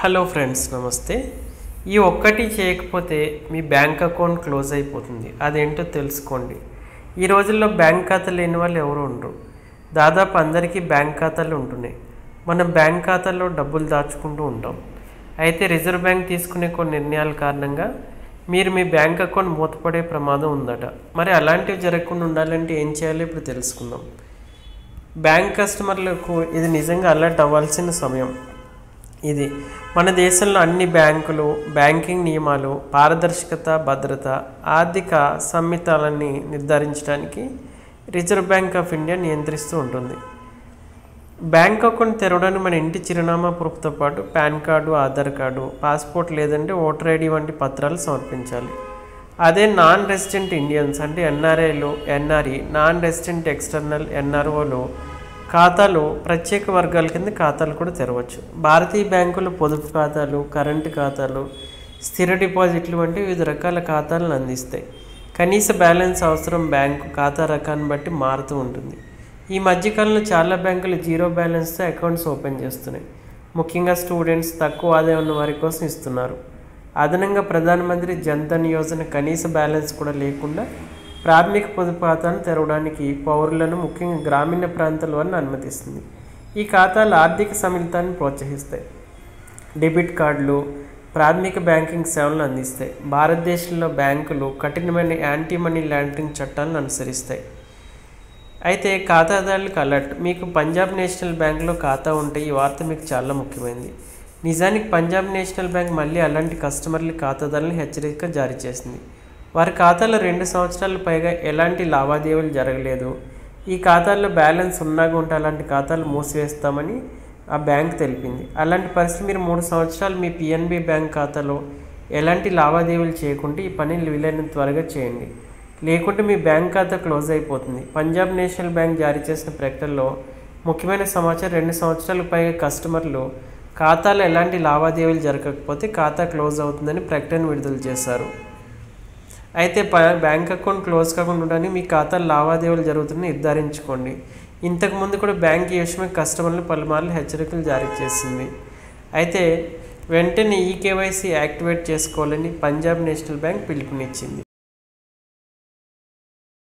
Hello friends, నమస్తే. ఈ ఒక్కటి చేయకపోతే మీ బ్యాంక్ అకౌంట్ క్లోజ్ అయిపోతుంది. అదేంటో తెలుసుకోండి. ఈ రోజుల్లో బ్యాంక్ ఖాతా లేని వాళ్ళు ఎవరు ఉండరు. దాదాపు అందరికీ బ్యాంక్ ఖాతాలు ఉంటున్నాయి. మనం బ్యాంక్ ఖాతాల్లో డబ్బులు దాచుకుంటూ ఉంటాం. అయితే రిజర్వ్ బ్యాంక్ తీసుకునే కొన్ని నిర్ణయాల కారణంగా మీరు మీ బ్యాంక్ అకౌంట్ మూతపడే ప్రమాదం ఉందట. మరి అలాంటివి జరగకుండా ఉండాలంటే ఏం చేయాలో ఇప్పుడు తెలుసుకుందాం. బ్యాంక్ కస్టమర్లకు ఇది నిజంగా అలర్ట్ అవ్వాల్సిన సమయం. ఇది మన దేశంలో అన్ని బ్యాంకులు, బ్యాంకింగ్ నియమాలు, పారదర్శకత, భద్రత, ఆర్థిక సంహితాలని నిర్ధారించడానికి రిజర్వ్ బ్యాంక్ ఆఫ్ ఇండియా నియంత్రిస్తూ ఉంటుంది. బ్యాంక్ అకౌంట్ తెరవడానికి మన ఇంటి చిరునామా ప్రూఫ్తో పాటు pan card, Aadhaar card, passport లేదంటే ఓటర్ ఐడి వంటి పత్రాలు సమర్పించాలి. అదే నాన్ రెసిడెంట్ ఇండియన్స్ అంటే ఎన్ఆర్ఐలు, ఎన్ఆర్ఈ, నాన్ రెసిడెంట్ ఎక్స్టర్నల్, ఎన్ఆర్ఓలు ఖాతాలు ప్రత్యేక వర్గాల కింద ఖాతాలు కూడా తెరవచ్చు. భారతీయ బ్యాంకులు పొదుపు ఖాతాలు, కరెంటు ఖాతాలు, స్థిర డిపాజిట్లు వంటి వివిధ రకాల ఖాతాలను అందిస్తాయి. కనీస బ్యాలెన్స్ అవసరం బ్యాంకు ఖాతా రకాన్ని బట్టి మారుతూ ఉంటుంది. ఈ మధ్యకాలంలో చాలా బ్యాంకులు జీరో బ్యాలెన్స్తో అకౌంట్స్ ఓపెన్ చేస్తున్నాయి. ముఖ్యంగా స్టూడెంట్స్, తక్కువ ఆదాయం ఉన్న వారి కోసం ఇస్తున్నారు. అదనంగా ప్రధానమంత్రి జన్ధన్ యోజన కనీస బ్యాలెన్స్ కూడా లేకుండా ప్రాథమిక పొదుపు ఖాతాను తెరవడానికి పౌరులను, ముఖ్యంగా గ్రామీణ ప్రాంతాల వారిని అనుమతిస్తుంది. ఈ ఖాతాలు ఆర్థిక సమ్మిళితాన్ని ప్రోత్సహిస్తాయి. డెబిట్ కార్డులు ప్రాథమిక బ్యాంకింగ్ సేవలను అందిస్తాయి. భారతదేశంలో బ్యాంకులు కఠినమైన యాంటీ మనీ లాండరింగ్ చట్టాలను అనుసరిస్తాయి. అయితే ఖాతాదారులకు అలర్ట్. మీకు పంజాబ్ నేషనల్ బ్యాంక్లో ఖాతా ఉంటే ఈ వార్త మీకు చాలా ముఖ్యమైనది. నిజానికి పంజాబ్ నేషనల్ బ్యాంక్ మళ్ళీ అలాంటి కస్టమర్ల ఖాతాదారులను హెచ్చరిక జారీ చేసింది. వారి ఖాతాలో 2 సంవత్సరాల పైగా ఎలాంటి లావాదేవీలు జరగలేదు, ఈ ఖాతాల్లో బ్యాలెన్స్ ఉన్నాగా ఉంటే అలాంటి ఖాతాలు మూసివేస్తామని ఆ బ్యాంక్ తెలిపింది. అలాంటి పరిస్థితి మీరు 3 సంవత్సరాలు మీ పిఎన్బి బ్యాంక్ ఖాతాలో ఎలాంటి లావాదేవీలు చేయకుంటే ఈ పని వీలైనంత త్వరగా చేయండి. లేకుంటే మీ బ్యాంక్ ఖాతా క్లోజ్ అయిపోతుంది. పంజాబ్ నేషనల్ బ్యాంక్ జారీ చేసిన ప్రకటనలో ముఖ్యమైన సమాచారం 2 సంవత్సరాల పైగా కస్టమర్లు ఖాతాలో ఎలాంటి లావాదేవీలు జరగకపోతే ఖాతా క్లోజ్ అవుతుందని ప్రకటన విడుదల చేశారు. అయితే బ్యాంక్ అకౌంట్ క్లోజ్ కాకుండా ఉండడానికి మీ ఖాతాలో లావాదేవీలు జరుగుతుందని నిర్ధారించుకోండి. ఇంతకుముందు కూడా బ్యాంక్ ఈ విషయమై కస్టమర్లు పలుమార్లు హెచ్చరికలు జారీ చేసింది. అయితే వెంటనే ఈకేవైసీ యాక్టివేట్ చేసుకోవాలని పంజాబ్ నేషనల్ బ్యాంక్ పిలుపునిచ్చింది.